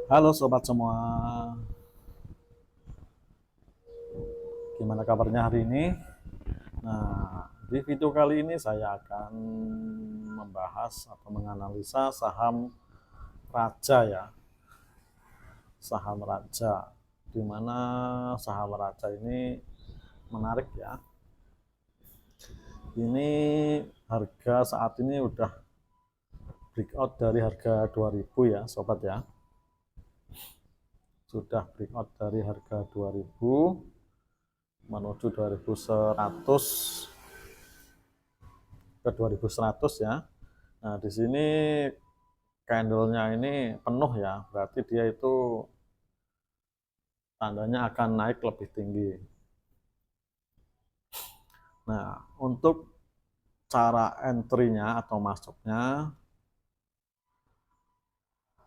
Halo sobat semua, gimana kabarnya hari ini? Nah, di video kali ini saya akan membahas atau menganalisa saham Raja ya, saham Raja, di mana saham Raja ini menarik ya. Ini harga saat ini udah breakout dari harga 2000 ya sobat ya, sudah breakout dari harga 2000 menuju 2100 ke 2100 ya. Nah, di sini candlenya ini penuh ya, berarti dia itu tandanya akan naik lebih tinggi. Nah, untuk cara entry-nya atau masuknya,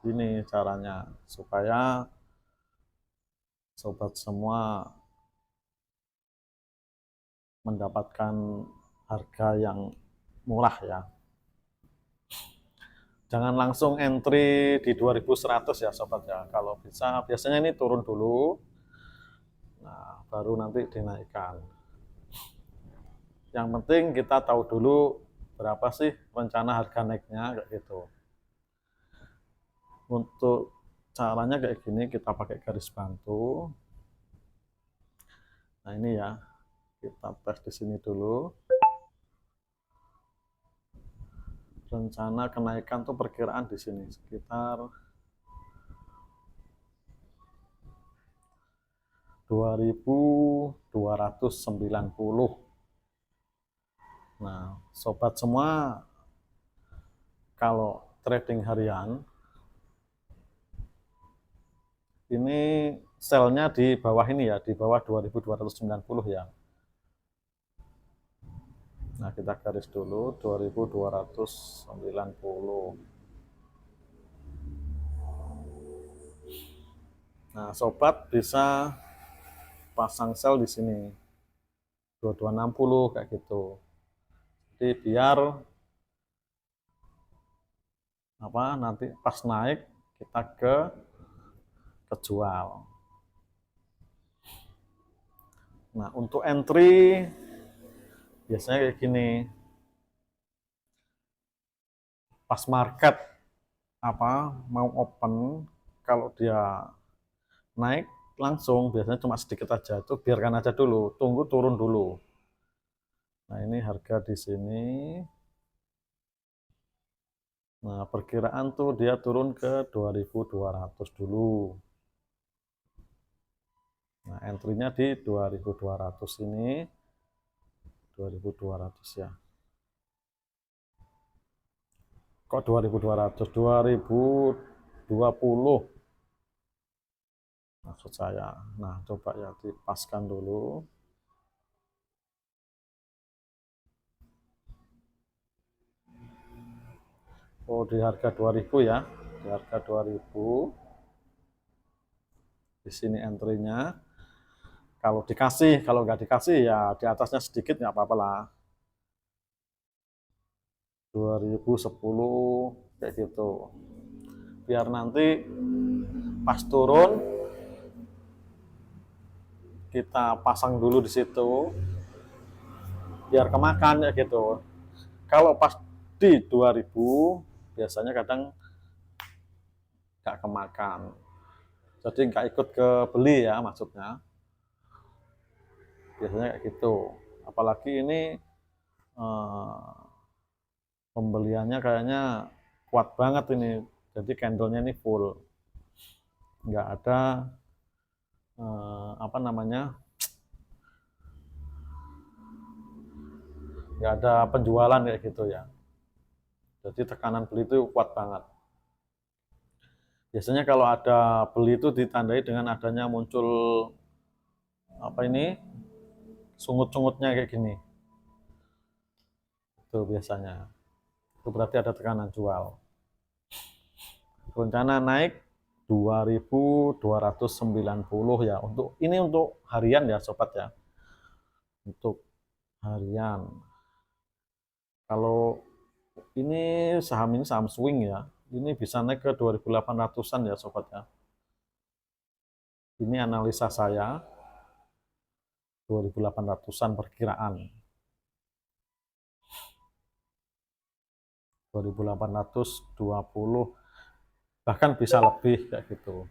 ini caranya supaya sobat semua mendapatkan harga yang murah ya. Jangan langsung entry di 2100 ya sobat ya. Kalau bisa, biasanya ini turun dulu, nah baru nanti dinaikkan. Yang penting kita tahu dulu berapa sih rencana harga naiknya kayak gitu. Untuk caranya kayak gini, kita pakai garis bantu. Nah ini ya, kita tes di sini dulu. Rencana kenaikan tuh perkiraan di sini sekitar 2290. Nah, sobat semua, kalau trading harian ini selnya di bawah ini ya, di bawah 2290 ya. Nah, kita garis dulu 2290. Nah, sobat bisa pasang sel di sini 2260 kayak gitu. Jadi biar apa nanti pas naik kita kejual. Nah, untuk entry biasanya kayak gini. Pas market apa mau open, kalau dia naik langsung biasanya cuma sedikit aja, itu biarkan aja dulu, tunggu turun dulu. Nah, ini harga di sini. Nah, perkiraan tuh dia turun ke 2200 dulu. Nah, entry-nya di 2200 ini. 2200 ya. Kok 2200? 2020 maksud saya. Nah, coba ya dipaskan dulu. Oh, di harga 2000 ya. Di harga 2000. Di sini entry-nya. Kalau dikasih, kalau nggak dikasih ya di atasnya sedikit nggak apa-apa lah. 2010 kayak gitu. Biar nanti pas turun kita pasang dulu di situ biar kemakan ya gitu. Kalau pas di 2000 biasanya kadang nggak kemakan. Jadi nggak ikut ke beli ya maksudnya. Biasanya kayak gitu. Apalagi ini eh, pembeliannya kayaknya kuat banget ini. Jadi candlenya ini full. Nggak ada apa namanya, nggak ada penjualan kayak gitu ya. Jadi tekanan beli itu kuat banget. Biasanya kalau ada beli itu ditandai dengan adanya muncul apa ini sungut-sungutnya kayak gini. Itu biasanya. Itu berarti ada tekanan jual. Rencana naik 2290 ya. Untuk ini untuk harian ya sobat ya. Untuk harian. Kalau ini saham swing ya. Ini bisa naik ke 2800-an ya sobat ya. Ini analisa saya 2.800-an perkiraan. 2.820 bahkan bisa lebih kayak gitu.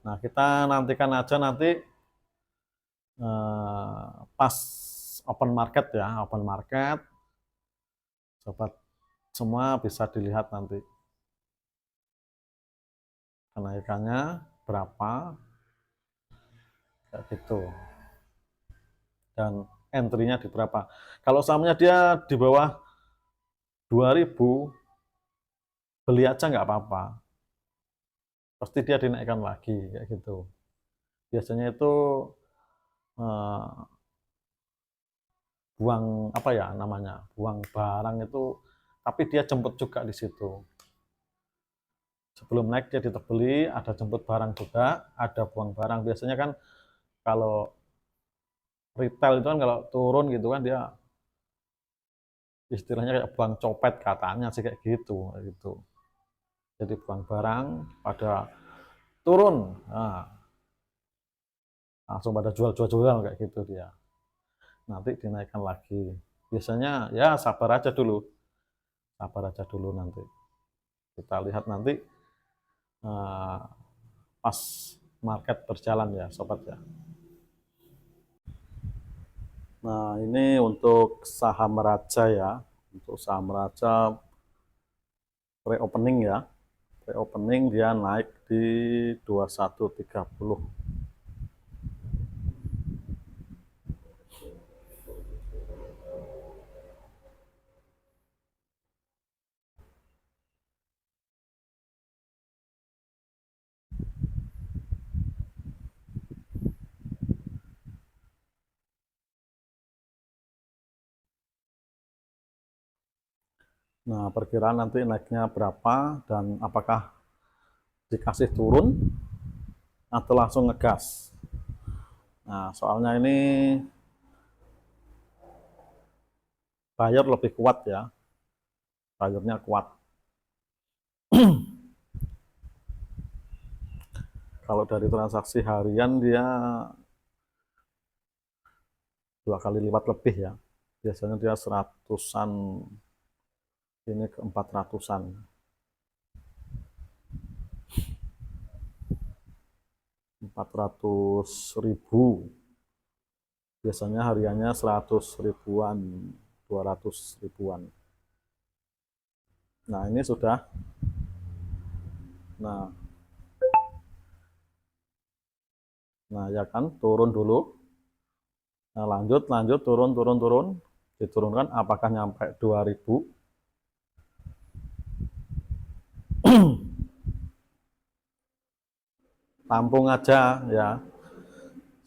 Nah, kita nantikan aja nanti pas open market ya, open market sobat semua bisa dilihat nanti kenaikannya berapa kayak gitu dan entry-nya di berapa. Kalau sahamnya dia di bawah 2000 beli aja nggak apa-apa, pasti dia dinaikkan lagi kayak gitu. Biasanya itu buang apa ya namanya, buang barang itu, tapi dia jemput juga di situ. Sebelum naik dia diterbeli, ada jemput barang juga, ada buang barang. Biasanya kan kalau retail itu kan kalau turun gitu kan dia istilahnya kayak buang copet katanya sih kayak gitu, gitu. Jadi buang barang pada turun, nah, langsung pada jual kayak gitu dia. Nanti dinaikkan lagi. Biasanya ya sabar aja dulu, nanti. Kita lihat nanti pas market berjalan ya sobat ya. Nah, ini untuk saham Raja ya. Untuk saham Raja pre-opening ya. Pre-opening dia naik di 21.30. Nah, perkiraan nanti naiknya berapa dan apakah dikasih turun atau langsung ngegas. Nah, soalnya ini buyer lebih kuat ya. Buyernya kuat. Kalau dari transaksi harian dia 2 kali lipat lebih ya. Biasanya dia 100-an, ini ke 400-an. 400.000. Biasanya hariannya 100 ribuan, 200 ribuan. Nah, ini sudah. Nah, ya kan turun dulu. Nah, lanjut turun. Diturunkan apakah nyampe 2000? Tampung aja ya.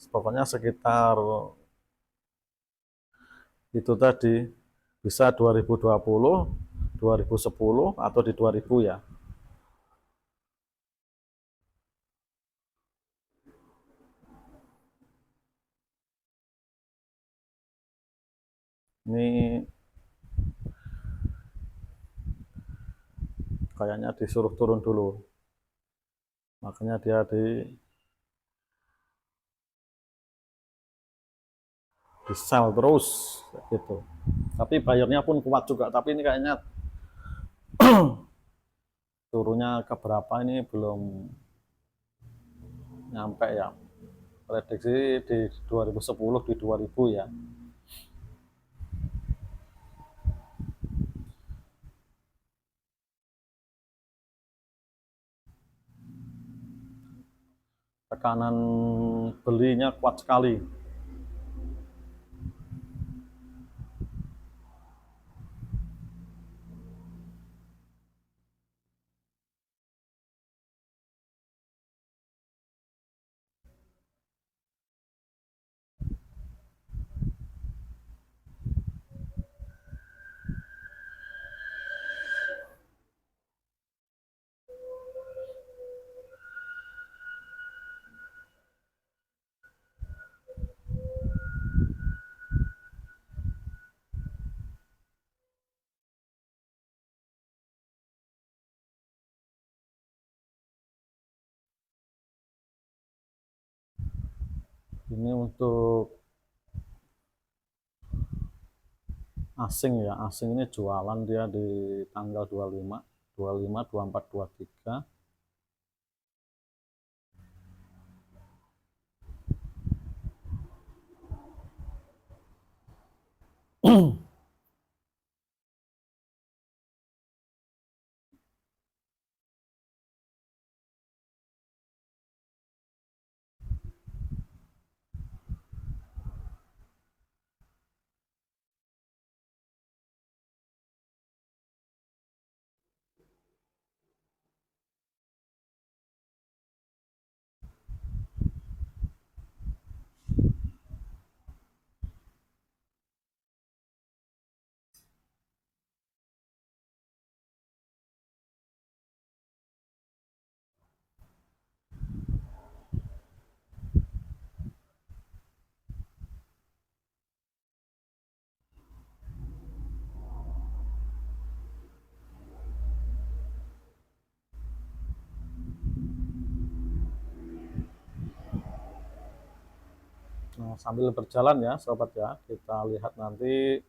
Pokoknya sekitar itu tadi, bisa 2020, 2010 atau di 2000 ya. Ini kayaknya disuruh turun dulu. Makanya dia di sell terus gitu. Tapi bayarnya pun kuat juga, tapi ini kayaknya turunnya ke berapa ini belum nyampe ya. Prediksi di 2010 di 2000 ya. Tekanan belinya kuat sekali. Ini untuk asing ya, asing ini jualan dia di tanggal 25, 25, 24, 23. Nah, sambil berjalan ya sobat ya, kita lihat nanti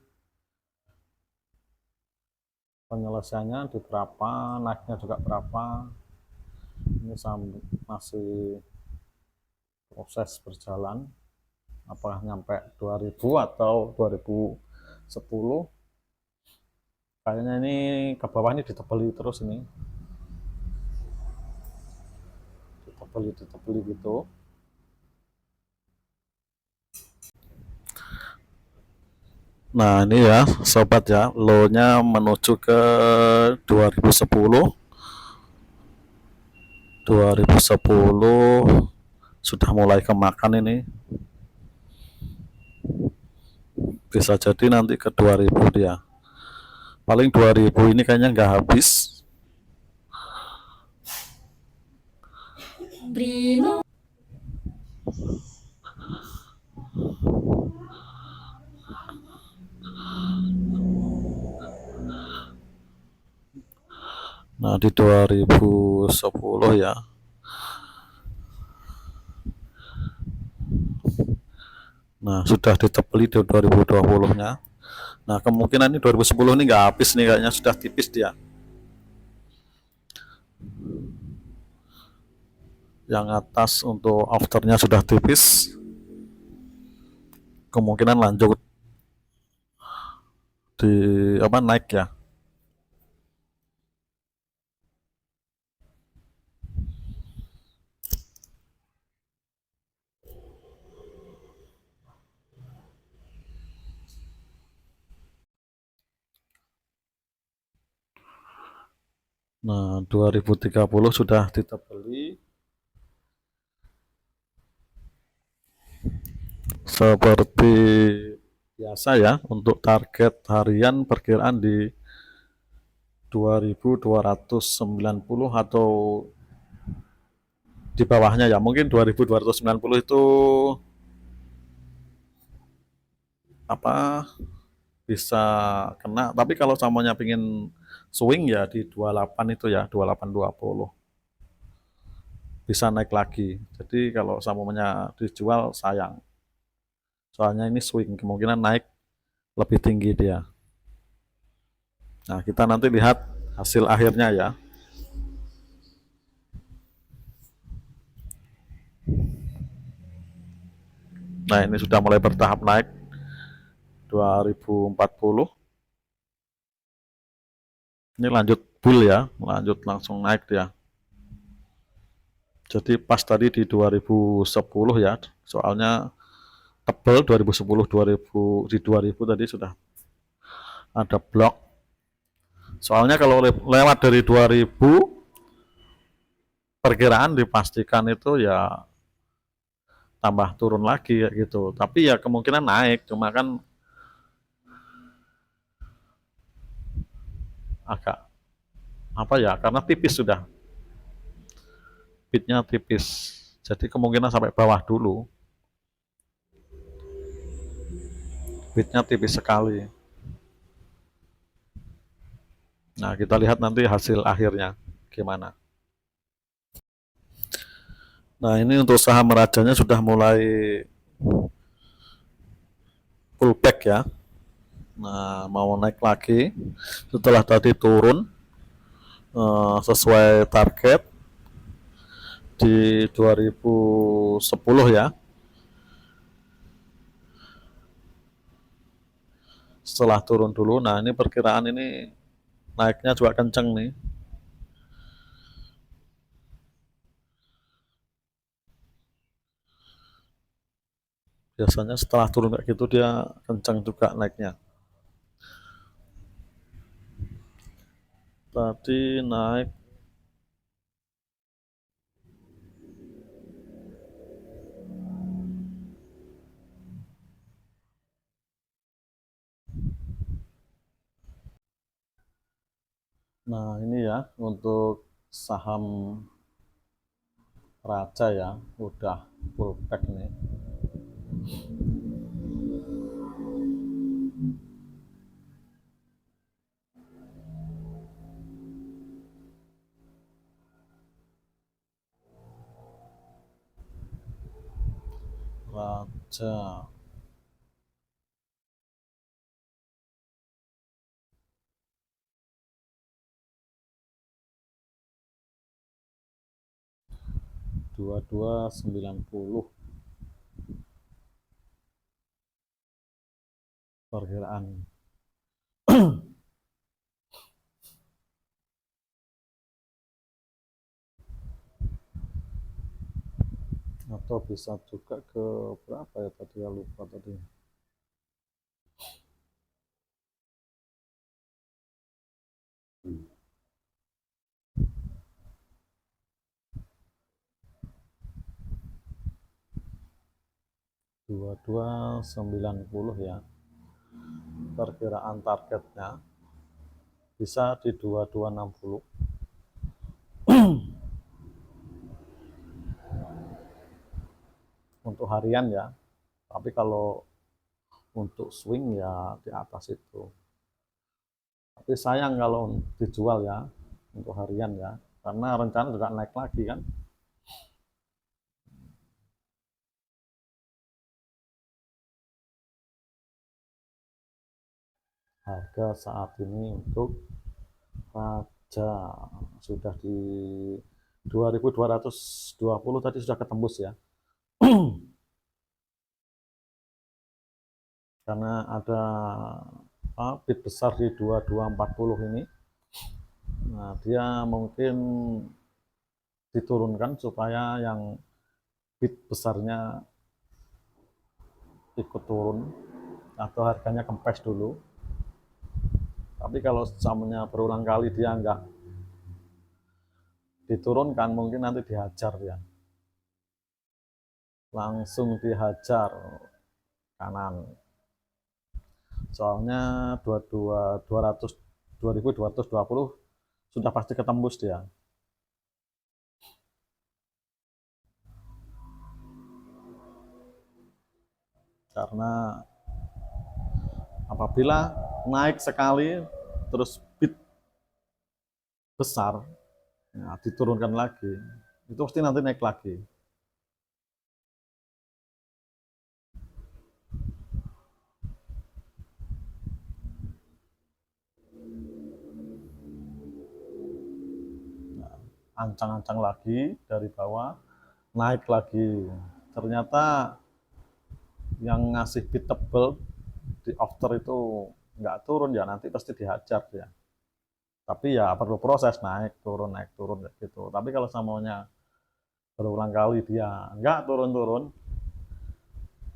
penyelesaiannya di berapa, naiknya juga berapa. Ini masih proses berjalan, apakah nyampe 2000 atau 2010. Kayaknya ini ke bawah ini ditebeli terus, ini ditebeli gitu. Nah ini ya sobat ya, low-nya menuju ke 2010. 2010 sudah mulai kemakan ini. Bisa jadi nanti ke 2000 dia. Paling 2000 ini kayaknya nggak habis. Nah di 2010 ya. Nah sudah ditebeli di 2020-nya. Nah kemungkinan ini 2010 ini nggak habis nih, kayaknya sudah tipis dia. Yang atas untuk afternya sudah tipis, kemungkinan lanjut di apa naik ya. Nah 2030 sudah ditebeli seperti biasa ya. Untuk target harian perkiraan di 2290 atau di bawahnya ya, mungkin 2290 itu apa bisa kena, tapi kalau samanya pingin swing ya di 28 itu ya, 2820 bisa naik lagi. Jadi kalau samanya dijual sayang, soalnya ini swing, kemungkinan naik lebih tinggi dia. Nah kita nanti lihat hasil akhirnya ya. Nah ini sudah mulai bertahap naik 2040. Ini lanjut bull ya, lanjut langsung naik dia. Jadi pas tadi di 2010 ya, soalnya tebel 2010, 2000 di 2000 tadi sudah ada blok. Soalnya kalau lewat dari 2000 perkiraan dipastikan itu ya tambah turun lagi gitu. Tapi ya kemungkinan naik, cuma kan agak apa ya, karena tipis sudah, bitnya tipis, jadi kemungkinan sampai bawah dulu, bitnya tipis sekali. Nah kita lihat nanti hasil akhirnya gimana. Nah ini untuk saham rajanya sudah mulai pullback ya. Nah, mau naik lagi setelah tadi turun sesuai target di 2010 ya. Setelah turun dulu, nah ini perkiraan ini naiknya juga kenceng nih. Biasanya setelah turun kayak gitu dia kenceng juga naiknya. Tadi naik nah ini ya untuk saham Raja ya, udah pullback nih. Raja 2290 perkiraan. Atau bisa juga ke berapa ya tadi ya, lupa tadi. Dua dua sembilan puluh ya, perkiraan targetnya bisa di 2260 untuk harian ya. Tapi kalau untuk swing ya di atas itu. Tapi sayang kalau dijual ya untuk harian ya, karena rencana juga naik lagi kan. Harga saat ini untuk Raja sudah di 2220 tadi sudah ketembus ya. Karena ada bid besar di 2240 ini. Nah, dia mungkin diturunkan supaya yang bid besarnya ikut turun atau harganya kempes dulu. Tapi kalau sahamnya berulang kali dia nggak diturunkan, mungkin nanti dihajar ya. Langsung dihajar kanan. Soalnya 2220 sudah pasti ketembus dia. Karena apabila naik sekali terus bid besar, ya, diturunkan lagi, itu pasti nanti naik lagi. Nah, ancang-ancang lagi dari bawah, naik lagi. Ternyata yang ngasih bid tebel di after itu nggak turun ya, nanti pasti dihajar ya. Tapi ya perlu proses naik turun kayak gitu. Tapi kalau samanya berulang kali dia nggak turun-turun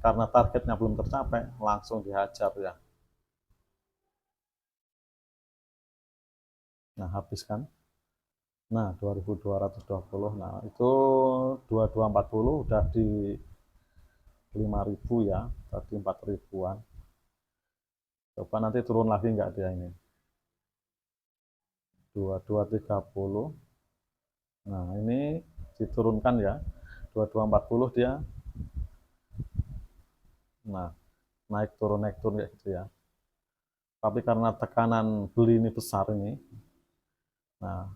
karena targetnya belum tercapai, langsung dihajar ya. Nah, habiskan. Nah, 2220. Nah, itu 2240 udah di 5000 ya, tadi 4000-an. Coba nanti turun lagi nggak dia ini. 2230. Nah, ini diturunkan ya. 2240 dia. Nah, naik turun kayak gitu ya. Tapi karena tekanan beli ini besar ini, nah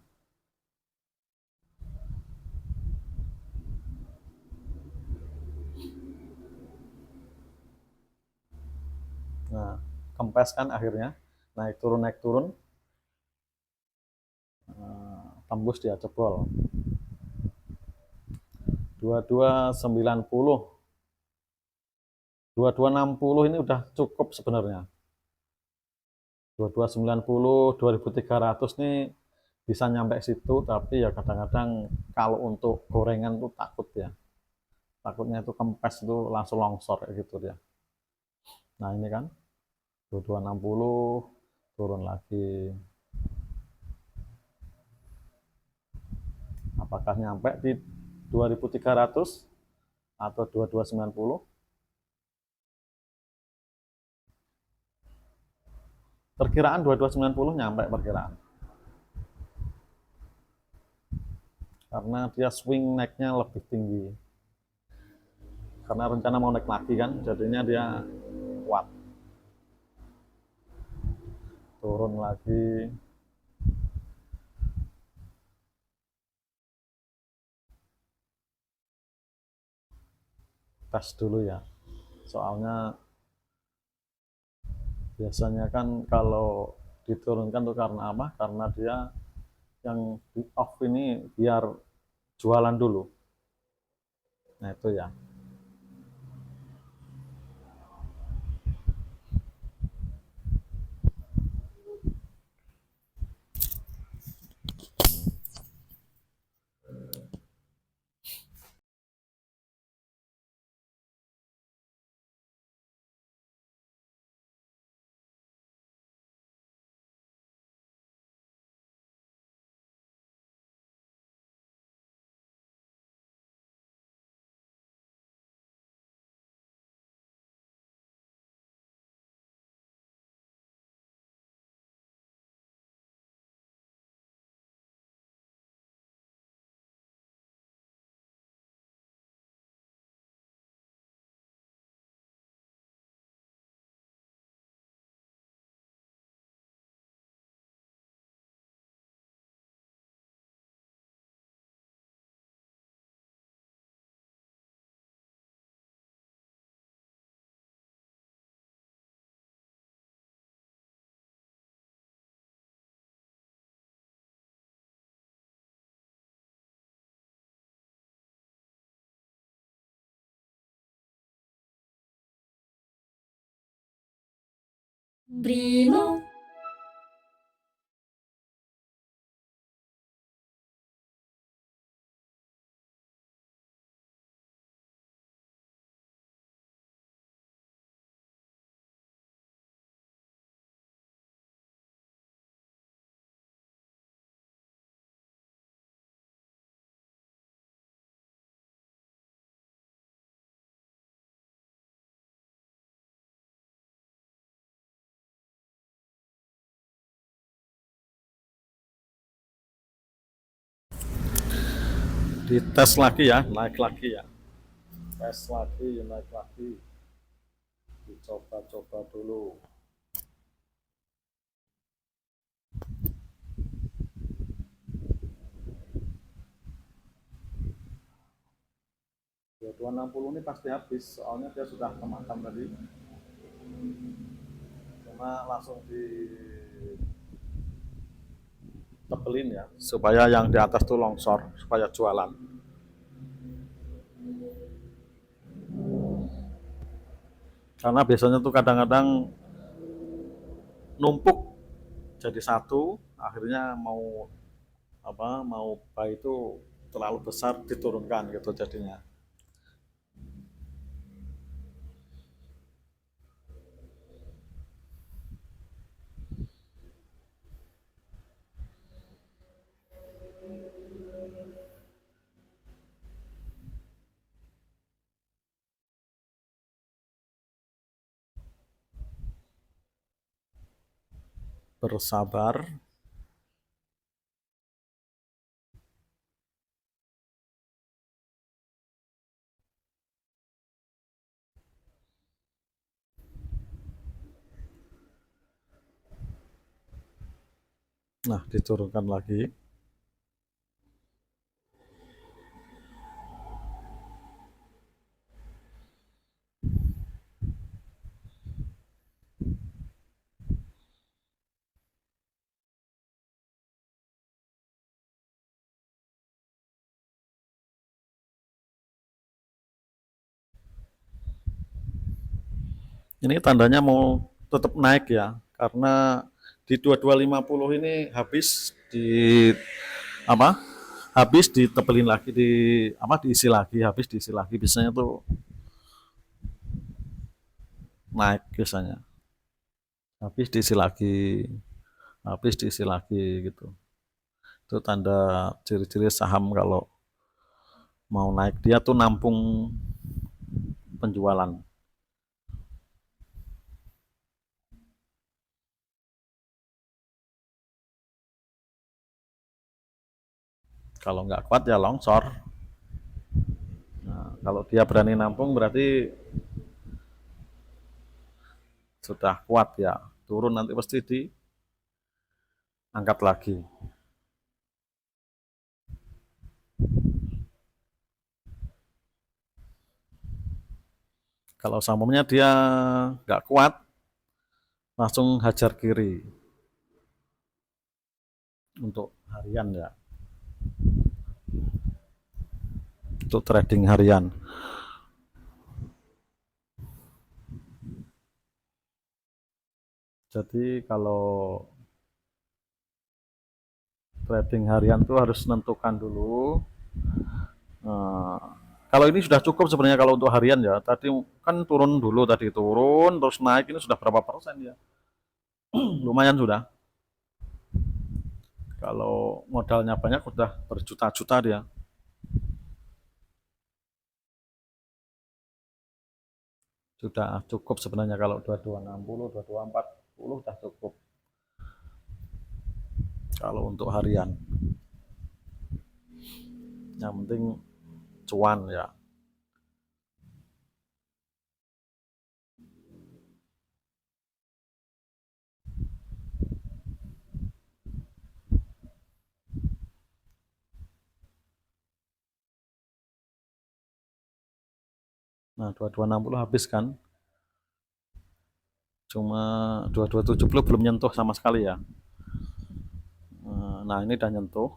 kempes kan akhirnya, naik turun, tembus dia jebol 2290, 2260 ini udah cukup sebenarnya. 2290, 2300 nih bisa nyampe situ, tapi ya kadang-kadang kalau untuk gorengan tuh takut ya, takutnya itu kempes itu langsung longsor gitu dia. Nah ini kan 2260 turun lagi, apakah nyampe di 2300 atau 2290? Perkiraan 2290 nyampe perkiraan, karena dia swing naiknya lebih tinggi, karena rencana mau naik lagi kan, jadinya dia kuat. Turun lagi, tes dulu ya, soalnya biasanya kan kalau diturunkan tuh karena apa, karena dia yang di off ini biar jualan dulu. Nah itu ya. Primo. Dites lagi ya, naik lagi ya, tes lagi, naik lagi, dicoba-coba dulu. Ya 260 ini pasti habis, soalnya dia sudah kemakan tadi, cuma langsung di tebelin ya, supaya yang di atas tuh longsor, supaya jualan. Karena biasanya tuh kadang-kadang numpuk jadi satu, akhirnya mau apa, mau buy itu terlalu besar diturunkan gitu jadinya. Bersabar. Nah diturunkan lagi. Ini tandanya mau tetap naik ya, karena di 2250 ini habis di apa? Habis ditebelin lagi di apa diisi lagi, habis diisi lagi biasanya tuh naik biasanya. Habis diisi lagi, habis diisi lagi gitu. Itu tanda ciri-ciri saham kalau mau naik, dia tuh nampung penjualan. Kalau nggak kuat ya longsor. Nah, kalau dia berani nampung berarti sudah kuat ya. Turun nanti pasti diangkat lagi. Kalau sampumnya dia nggak kuat, langsung hajar kiri untuk harian ya. Untuk trading harian. Jadi kalau trading harian tuh harus menentukan dulu. Kalau ini sudah cukup sebenarnya kalau untuk harian ya. Tadi kan turun dulu, tadi turun terus naik, ini sudah berapa persen ya? Lumayan sudah. Kalau modalnya banyak sudah berjuta-juta dia. Sudah cukup sebenarnya kalau 2260, 2240 sudah cukup kalau untuk harian. Yang penting cuan ya. Nah, 2260 habis kan. Cuma 2270 belum nyentuh sama sekali ya. Nah, ini udah nyentuh.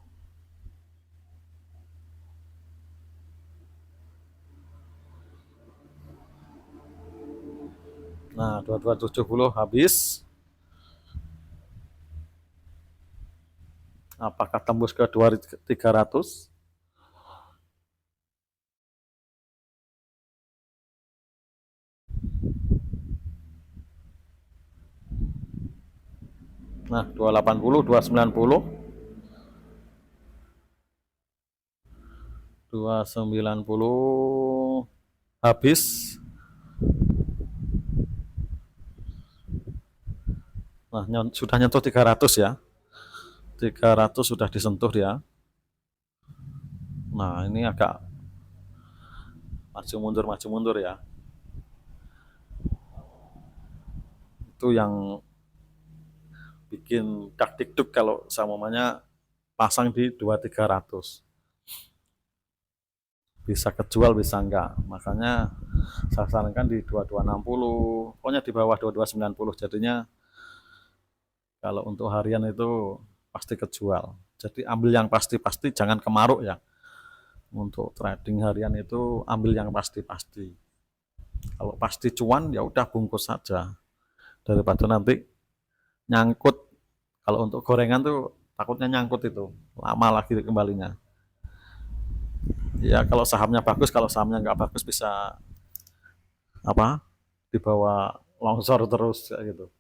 Nah, 2270 habis. Apakah tembus ke 2300? Nah, 280, 290, 290 habis. Nah, sudah nyentuh 300 ya. 300 sudah disentuh dia. Nah, ini agak maju mundur ya. Itu yang bikin dak dikduk kalau samanya pasang di 2300. Bisa kejual bisa enggak. Makanya saya sarankan di 2260, pokoknya di bawah 2290. Jadinya kalau untuk harian itu pasti kejual. Jadi ambil yang pasti-pasti, jangan kemaruk ya. Untuk trading harian itu ambil yang pasti-pasti. Kalau pasti cuan ya udah bungkus saja. Daripada nanti nyangkut. Kalau untuk gorengan tuh takutnya nyangkut itu, lama lagi kembalinya. Ya kalau sahamnya bagus, kalau sahamnya nggak bagus bisa apa? Dibawa longsor terus kayak gitu.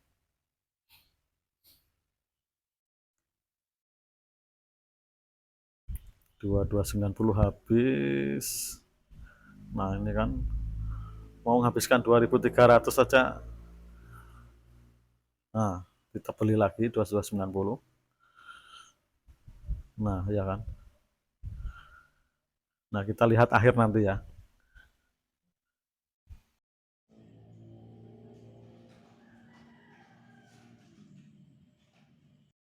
2290 habis. Nah, ini kan mau menghabiskan 2300 saja. Nah, kita beli lagi 2290. Nah, ya kan. Nah, kita lihat akhir nanti ya.